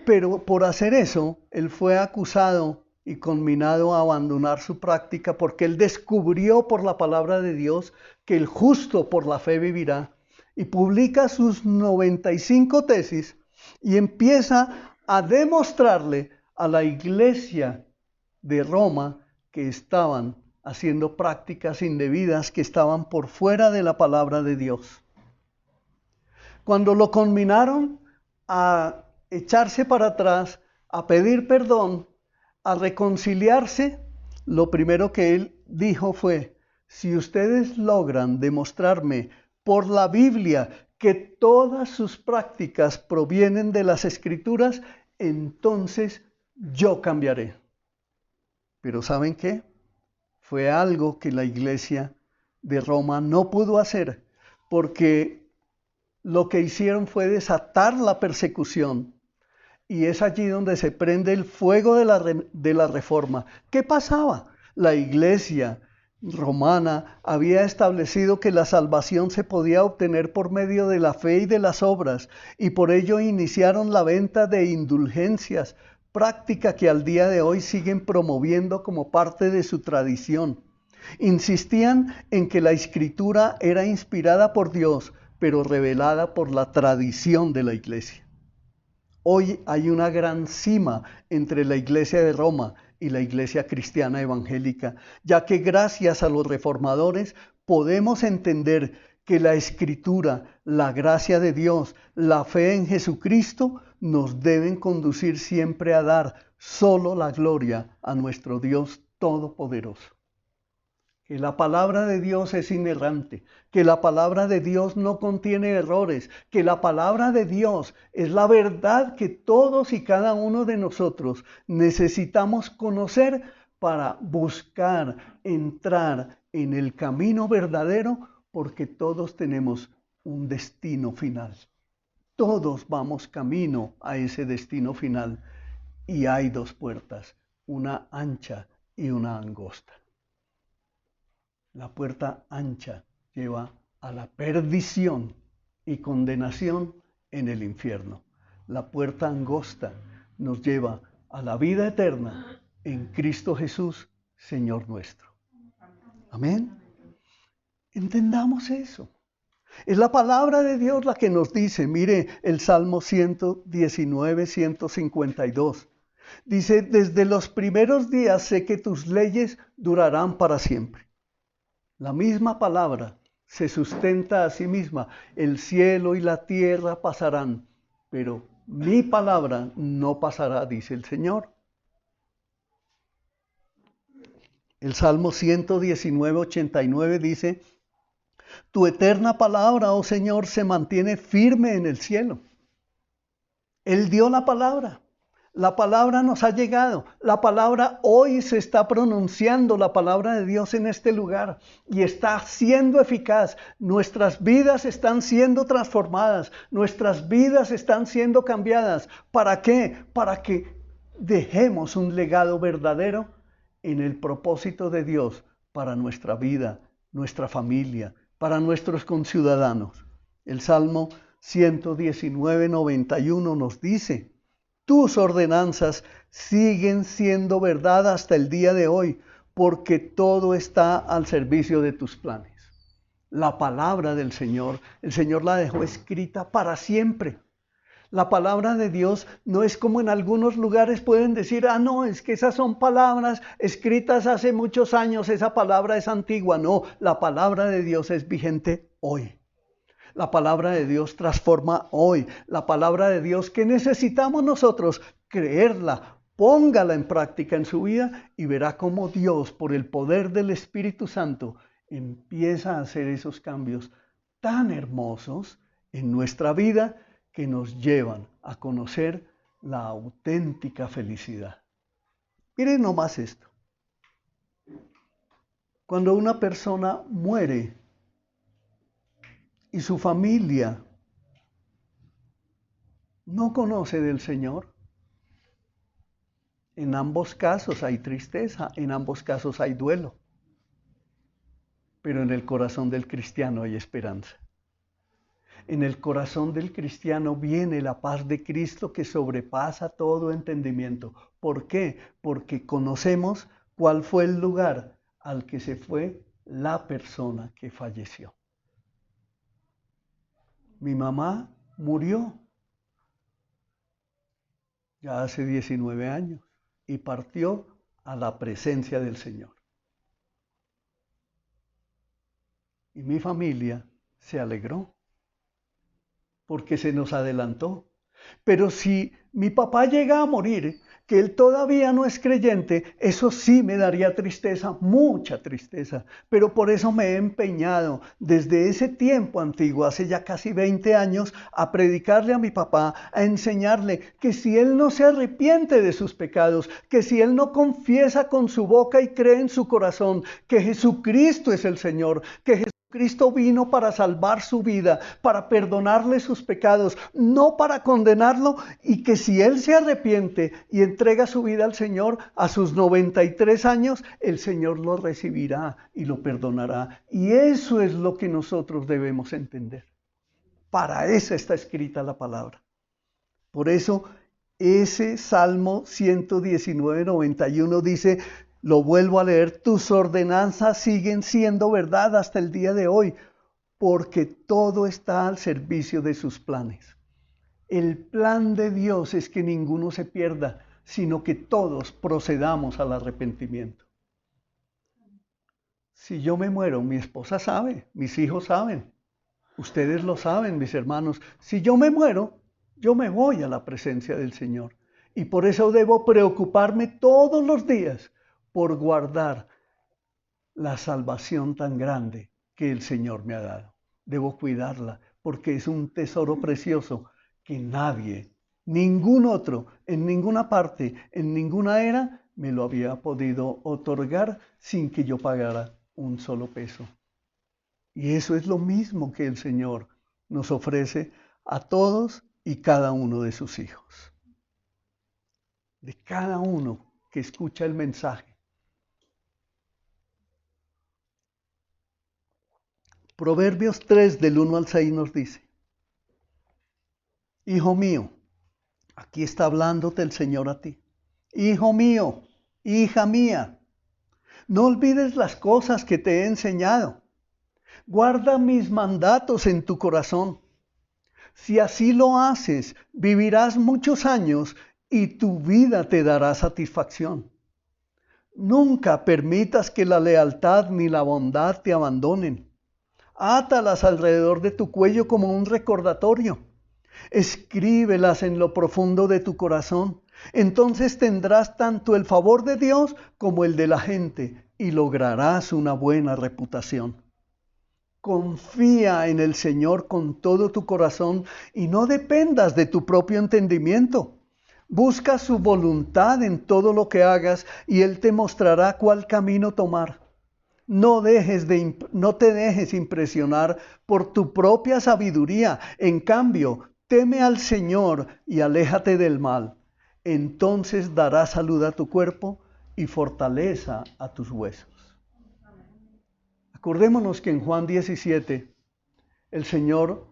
Pero por hacer eso, él fue acusado y conminado a abandonar su práctica porque él descubrió por la palabra de Dios que el justo por la fe vivirá. Y publica sus 95 tesis y empieza a demostrarle a la iglesia de Roma que estaban haciendo prácticas indebidas, que estaban por fuera de la palabra de Dios. Cuando lo conminaron a echarse para atrás, a pedir perdón, a reconciliarse, lo primero que él dijo fue: si ustedes logran demostrarme por la Biblia que todas sus prácticas provienen de las Escrituras, entonces yo cambiaré. Pero ¿saben qué? Fue algo que la iglesia de Roma no pudo hacer, porque lo que hicieron fue desatar la persecución. Y es allí donde se prende el fuego de la reforma. ¿Qué pasaba? La iglesia romana había establecido que la salvación se podía obtener por medio de la fe y de las obras, y por ello iniciaron la venta de indulgencias, práctica que al día de hoy siguen promoviendo como parte de su tradición. Insistían en que la escritura era inspirada por Dios, pero revelada por la tradición de la iglesia. Hoy hay una gran cima entre la iglesia de Roma y la iglesia cristiana evangélica, ya que gracias a los reformadores podemos entender que la escritura, la gracia de Dios, la fe en Jesucristo nos deben conducir siempre a dar solo la gloria a nuestro Dios Todopoderoso. Que la palabra de Dios es inerrante, que la palabra de Dios no contiene errores, que la palabra de Dios es la verdad que todos y cada uno de nosotros necesitamos conocer para buscar entrar en el camino verdadero, porque todos tenemos un destino final. Todos vamos camino a ese destino final y hay dos puertas, una ancha y una angosta. La puerta ancha lleva a la perdición y condenación en el infierno. La puerta angosta nos lleva a la vida eterna en Cristo Jesús, Señor nuestro. Amén. Entendamos eso. Es la palabra de Dios la que nos dice, mire el Salmo 119, 152. Dice: desde los primeros días sé que tus leyes durarán para siempre. La misma palabra se sustenta a sí misma. El cielo y la tierra pasarán, pero mi palabra no pasará, dice el Señor. El Salmo 119, 89 dice: tu eterna palabra, oh Señor, se mantiene firme en el cielo. Él dio la palabra. La palabra nos ha llegado. La palabra hoy se está pronunciando, la palabra de Dios en este lugar, y está siendo eficaz. Nuestras vidas están siendo transformadas. Nuestras vidas están siendo cambiadas. ¿Para qué? Para que dejemos un legado verdadero en el propósito de Dios para nuestra vida, nuestra familia, para nuestros conciudadanos. El Salmo 119, 91 nos dice: tus ordenanzas siguen siendo verdad hasta el día de hoy, porque todo está al servicio de tus planes. La palabra del Señor, el Señor la dejó escrita para siempre. La palabra de Dios no es como en algunos lugares pueden decir: ah, no, es que esas son palabras escritas hace muchos años, esa palabra es antigua. No, la palabra de Dios es vigente hoy. La palabra de Dios transforma hoy. La palabra de Dios que necesitamos nosotros creerla, póngala en práctica en su vida y verá cómo Dios, por el poder del Espíritu Santo, empieza a hacer esos cambios tan hermosos en nuestra vida que nos llevan a conocer la auténtica felicidad. Miren nomás esto. Cuando una persona muere y su familia no conoce del Señor, en ambos casos hay tristeza, en ambos casos hay duelo, pero en el corazón del cristiano hay esperanza. En el corazón del cristiano viene la paz de Cristo que sobrepasa todo entendimiento. ¿Por qué? Porque conocemos cuál fue el lugar al que se fue la persona que falleció. Mi mamá murió. ya hace 19 años, y partió a la presencia del Señor. Y mi familia se alegró porque se nos adelantó. Pero si mi papá llega a morir, que él todavía no es creyente, eso sí me daría tristeza, mucha tristeza. Pero por eso me he empeñado desde ese tiempo antiguo, hace ya casi 20 años, a predicarle a mi papá, a enseñarle que si él no se arrepiente de sus pecados, que si él no confiesa con su boca y cree en su corazón que Jesucristo es el Señor, que Cristo vino para salvar su vida, para perdonarle sus pecados, no para condenarlo, y que si él se arrepiente y entrega su vida al Señor a sus 93 años, el Señor lo recibirá y lo perdonará. Y eso es lo que nosotros debemos entender. Para eso está escrita la palabra. Por eso ese Salmo 119, 91 dice: lo vuelvo a leer, tus ordenanzas siguen siendo verdad hasta el día de hoy, porque todo está al servicio de sus planes. El plan de Dios es que ninguno se pierda, sino que todos procedamos al arrepentimiento. Si yo me muero, mi esposa sabe, mis hijos saben, ustedes lo saben, mis hermanos. Si yo me muero, yo me voy a la presencia del Señor. Y por eso debo preocuparme todos los días por guardar la salvación tan grande que el Señor me ha dado. Debo cuidarla porque es un tesoro precioso que nadie, ningún otro, en ninguna parte, en ninguna era, me lo había podido otorgar sin que yo pagara un solo peso. Y eso es lo mismo que el Señor nos ofrece a todos y cada uno de sus hijos. De cada uno que escucha el mensaje. Proverbios 3 del 1 al 6 nos dice: hijo mío, aquí está hablándote el Señor a ti. Hijo mío, hija mía, no olvides las cosas que te he enseñado. Guarda mis mandatos en tu corazón. Si así lo haces, vivirás muchos años y tu vida te dará satisfacción. Nunca permitas que la lealtad ni la bondad te abandonen. Átalas alrededor de tu cuello como un recordatorio. Escríbelas en lo profundo de tu corazón. Entonces tendrás tanto el favor de Dios como el de la gente y lograrás una buena reputación. Confía en el Señor con todo tu corazón y no dependas de tu propio entendimiento. Busca su voluntad en todo lo que hagas y Él te mostrará cuál camino tomar. No te dejes impresionar por tu propia sabiduría. En cambio, teme al Señor y aléjate del mal. Entonces dará salud a tu cuerpo y fortaleza a tus huesos. Acordémonos que en Juan 17, el Señor,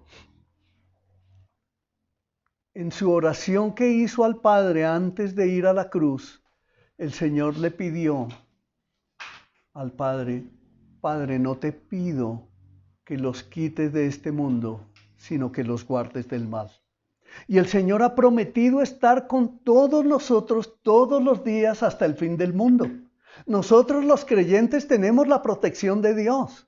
en su oración que hizo al Padre antes de ir a la cruz, el Señor le pidió al Padre: Padre, no te pido que los quites de este mundo, sino que los guardes del mal. Y el Señor ha prometido estar con todos nosotros todos los días hasta el fin del mundo. Nosotros los creyentes tenemos la protección de Dios.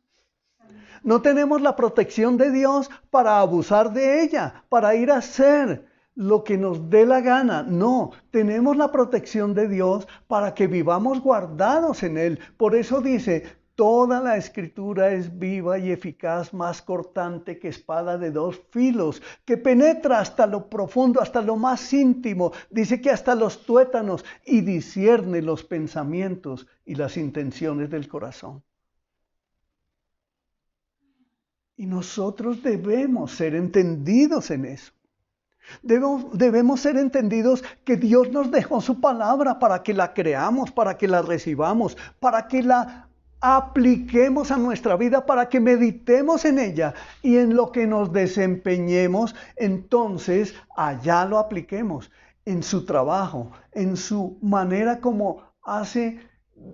No tenemos la protección de Dios para abusar de ella, para ir a hacer lo que nos dé la gana. No, tenemos la protección de Dios para que vivamos guardados en Él. Por eso dice: toda la Escritura es viva y eficaz, más cortante que espada de dos filos, que penetra hasta lo profundo, hasta lo más íntimo. Dice que hasta los tuétanos, y discierne los pensamientos y las intenciones del corazón. Y nosotros debemos ser entendidos en eso. Debemos ser entendidos que Dios nos dejó su palabra para que la creamos, para que la recibamos, para que la apliquemos a nuestra vida, para que meditemos en ella y en lo que nos desempeñemos, entonces allá lo apliquemos, en su trabajo, en su manera como hace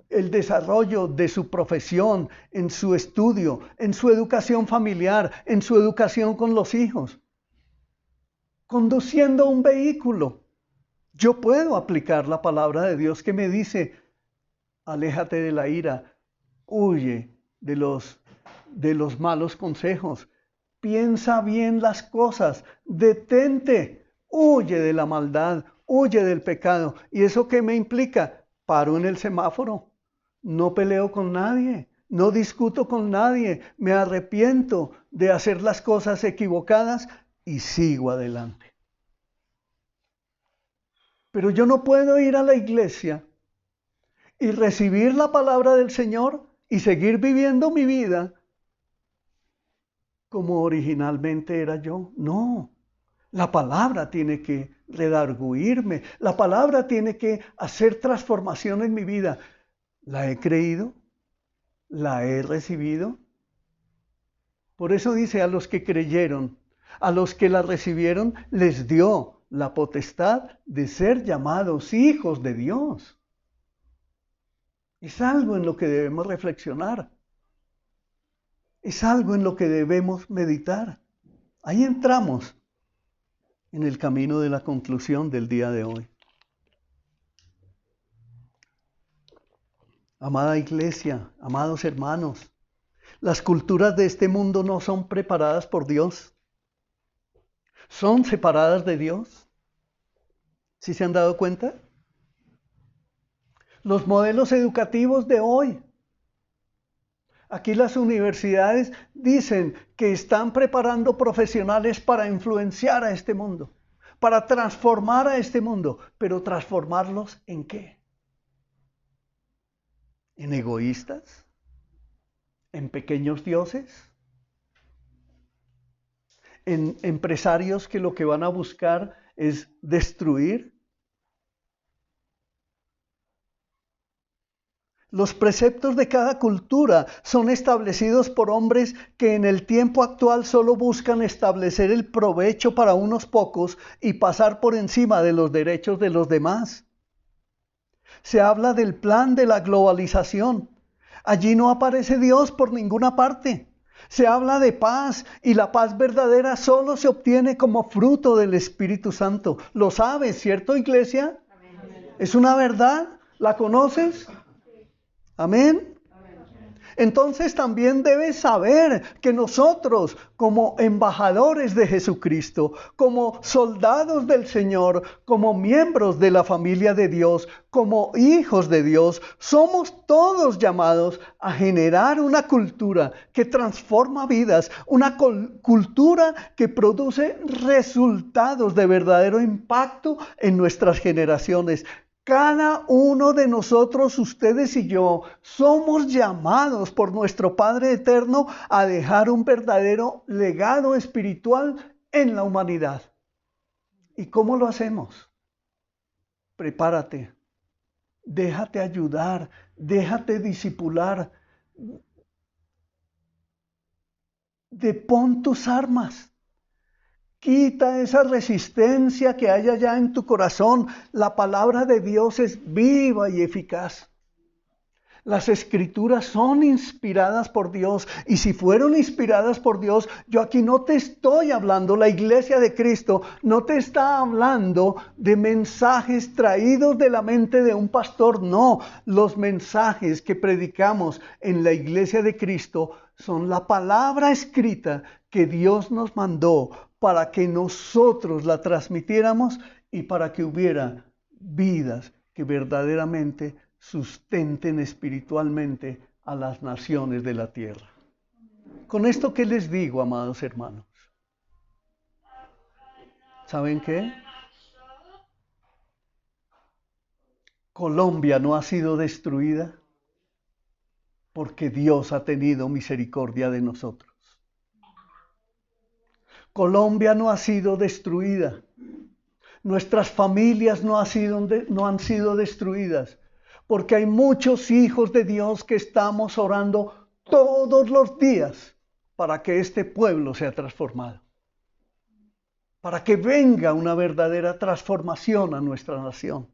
el desarrollo de su profesión, en su estudio, en su educación familiar, en su educación con los hijos. Conduciendo un vehículo, Yo puedo aplicar la palabra de Dios que me dice, aléjate de la ira, huye de los malos consejos, piensa bien las cosas, detente, huye de la maldad, huye del pecado. ¿Y eso qué me implica? Paro en el semáforo, no peleo con nadie, no discuto con nadie, me arrepiento de hacer las cosas equivocadas y sigo adelante. Pero yo no puedo ir a la iglesia y recibir la palabra del Señor y seguir viviendo mi vida como originalmente era yo. No, la palabra tiene que redarguirme, la palabra tiene que hacer transformación en mi vida. ¿La he creído? ¿La he recibido? Por eso dice, a los que creyeron, a los que la recibieron, les dio la potestad de ser llamados hijos de Dios. Es algo en lo que debemos reflexionar. Es algo en lo que debemos meditar. Ahí entramos en el camino de la conclusión del día de hoy. Amada iglesia, amados hermanos, las culturas de este mundo no son preparadas por Dios. Son separadas de Dios. ¿Sí se han dado cuenta? Los modelos educativos de hoy. Aquí las universidades dicen que están preparando profesionales para influenciar a este mundo, para transformar a este mundo. ¿Pero transformarlos en qué? ¿En egoístas? ¿En pequeños dioses? ¿En empresarios que lo que van a buscar es destruir? Los preceptos de cada cultura son establecidos por hombres que en el tiempo actual solo buscan establecer el provecho para unos pocos y pasar por encima de los derechos de los demás. Se habla del plan de la globalización. Allí no aparece Dios por ninguna parte. Se habla de paz y la paz verdadera solo se obtiene como fruto del Espíritu Santo. ¿Lo sabes, cierto, iglesia? Amén. ¿Es una verdad? ¿La conoces? Amén. Entonces también debes saber que nosotros, como embajadores de Jesucristo, como soldados del Señor, como miembros de la familia de Dios, como hijos de Dios, somos todos llamados a generar una cultura que transforma vidas, una cultura que produce resultados de verdadero impacto en nuestras generaciones. Cada uno de nosotros, ustedes y yo, somos llamados por nuestro Padre Eterno a dejar un verdadero legado espiritual en la humanidad. ¿Y cómo lo hacemos? Prepárate, déjate ayudar, déjate discipular, depón tus armas. Quita esa resistencia que hay allá en tu corazón. La palabra de Dios es viva y eficaz. Las escrituras son inspiradas por Dios. Y si fueron inspiradas por Dios, yo aquí no te estoy hablando, la iglesia de Cristo no te está hablando de mensajes traídos de la mente de un pastor. No, los mensajes que predicamos en la iglesia de Cristo son la palabra escrita que Dios nos mandó para que nosotros la transmitiéramos y para que hubiera vidas que verdaderamente sustenten espiritualmente a las naciones de la tierra. Con esto, ¿qué les digo, amados hermanos? ¿Saben qué? Colombia no ha sido destruida porque Dios ha tenido misericordia de nosotros. Colombia no ha sido destruida. Nuestras familias no han sido destruidas, porque hay muchos hijos de Dios que estamos orando todos los días para que este pueblo sea transformado, para que venga una verdadera transformación a nuestra nación.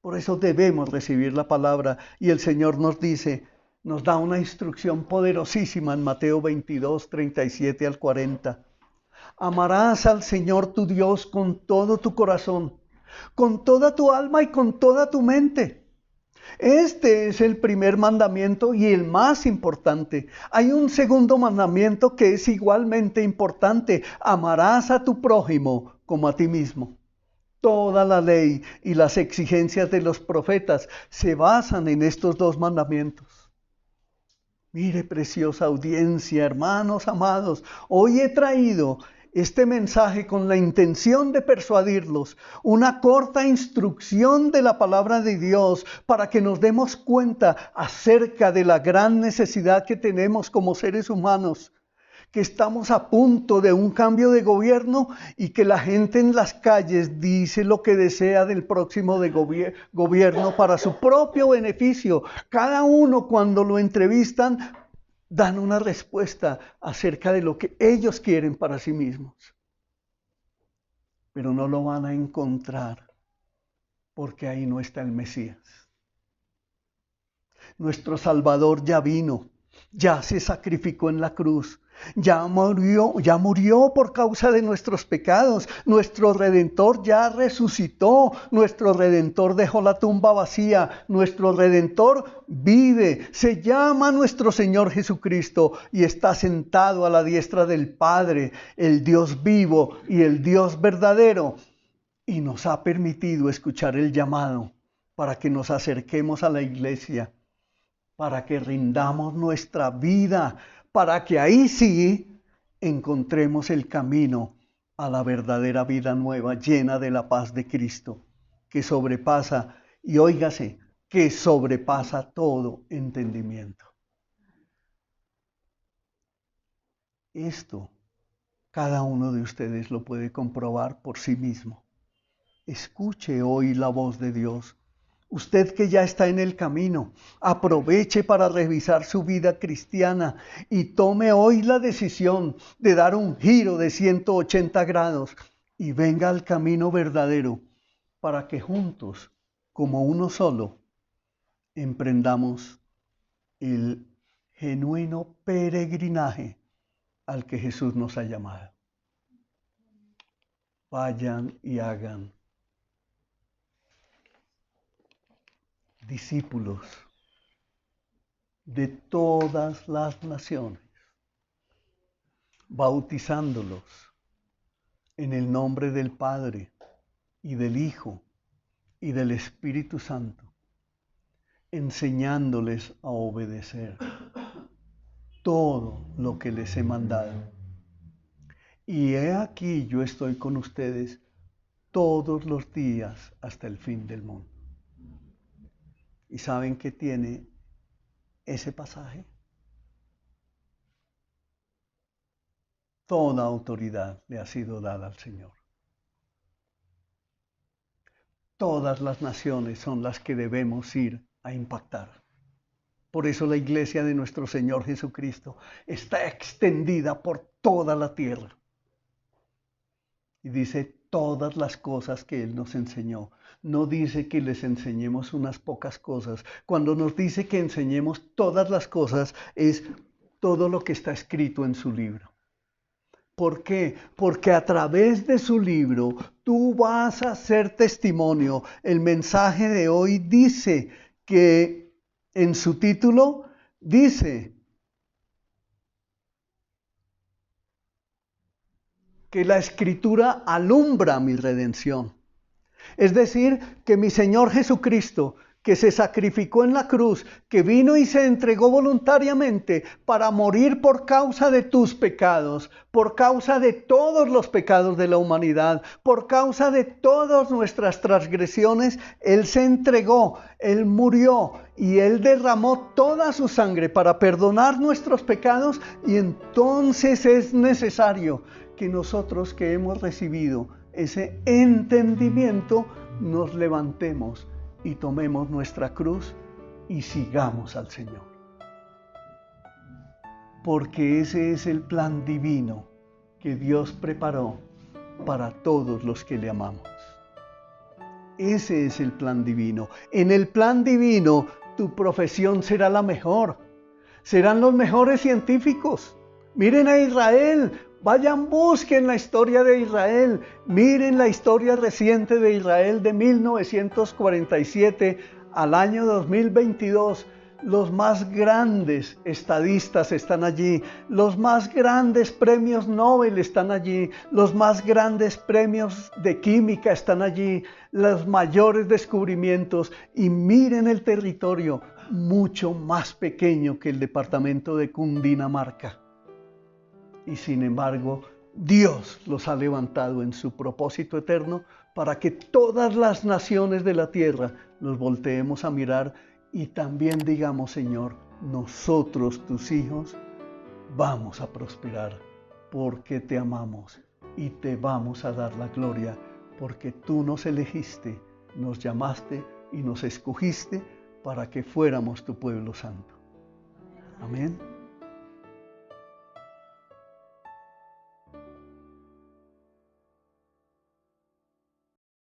Por eso debemos recibir la palabra y el Señor nos dice, nos da una instrucción poderosísima en Mateo 22, 37 al 40. Amarás al Señor tu Dios con todo tu corazón, con toda tu alma y con toda tu mente. Este es el primer mandamiento y el más importante. Hay un segundo mandamiento que es igualmente importante. Amarás a tu prójimo como a ti mismo. Toda la ley y las exigencias de los profetas se basan en estos dos mandamientos. Mire, preciosa audiencia, hermanos amados, hoy he traído este mensaje con la intención de persuadirlos, una corta instrucción de la palabra de Dios para que nos demos cuenta acerca de la gran necesidad que tenemos como seres humanos, que estamos a punto de un cambio de gobierno y que la gente en las calles dice lo que desea del próximo gobierno para su propio beneficio. Cada uno cuando lo entrevistan dan una respuesta acerca de lo que ellos quieren para sí mismos. Pero no lo van a encontrar porque ahí no está el Mesías. Nuestro Salvador ya vino, ya se sacrificó en la cruz, ya murió por causa de nuestros pecados. Nuestro Redentor ya resucitó, nuestro Redentor dejó la tumba vacía, nuestro Redentor vive, se llama nuestro Señor Jesucristo y está sentado a la diestra del Padre, el Dios vivo y el Dios verdadero, y nos ha permitido escuchar el llamado para que nos acerquemos a la iglesia, para que rindamos nuestra vida, para que ahí sí encontremos el camino a la verdadera vida nueva, llena de la paz de Cristo, que sobrepasa, y óigase, que sobrepasa todo entendimiento. Esto, cada uno de ustedes lo puede comprobar por sí mismo. Escuche hoy la voz de Dios. Usted que ya está en el camino, aproveche para revisar su vida cristiana y tome hoy la decisión de dar un giro de 180 grados y venga al camino verdadero para que juntos, como uno solo, emprendamos el genuino peregrinaje al que Jesús nos ha llamado. Vayan y hagan discípulos de todas las naciones, bautizándolos en el nombre del Padre y del Hijo y del Espíritu Santo, enseñándoles a obedecer todo lo que les he mandado. Y he aquí yo estoy con ustedes todos los días hasta el fin del mundo. ¿Y saben qué tiene ese pasaje? Toda autoridad le ha sido dada al Señor. Todas las naciones son las que debemos ir a impactar. Por eso la iglesia de nuestro Señor Jesucristo está extendida por toda la tierra. Y dice todas las cosas que Él nos enseñó. No dice que les enseñemos unas pocas cosas. Cuando nos dice que enseñemos todas las cosas, es todo lo que está escrito en su libro. ¿Por qué? Porque a través de su libro tú vas a ser testimonio. El mensaje de hoy dice que en su título dice que la Escritura alumbra mi redención. Es decir, que mi Señor Jesucristo, que se sacrificó en la cruz, que vino y se entregó voluntariamente para morir por causa de tus pecados, por causa de todos los pecados de la humanidad, por causa de todas nuestras transgresiones, Él se entregó, Él murió y Él derramó toda su sangre para perdonar nuestros pecados, y entonces es necesario que nosotros que hemos recibido ese entendimiento nos levantemos y tomemos nuestra cruz y sigamos al Señor. Porque ese es el plan divino que Dios preparó para todos los que le amamos. Ese es el plan divino. En el plan divino tu profesión será la mejor. Serán los mejores científicos. Miren a Israel. Vayan, busquen la historia de Israel. Miren la historia reciente de Israel de 1947 al año 2022. Los más grandes estadistas están allí, los más grandes premios Nobel están allí, los más grandes premios de química están allí, los mayores descubrimientos. Y miren el territorio, mucho más pequeño que el departamento de Cundinamarca. Y sin embargo, Dios los ha levantado en su propósito eterno para que todas las naciones de la tierra los volteemos a mirar y también digamos: Señor, nosotros, tus hijos, vamos a prosperar porque te amamos y te vamos a dar la gloria, porque tú nos elegiste, nos llamaste y nos escogiste para que fuéramos tu pueblo santo. Amén.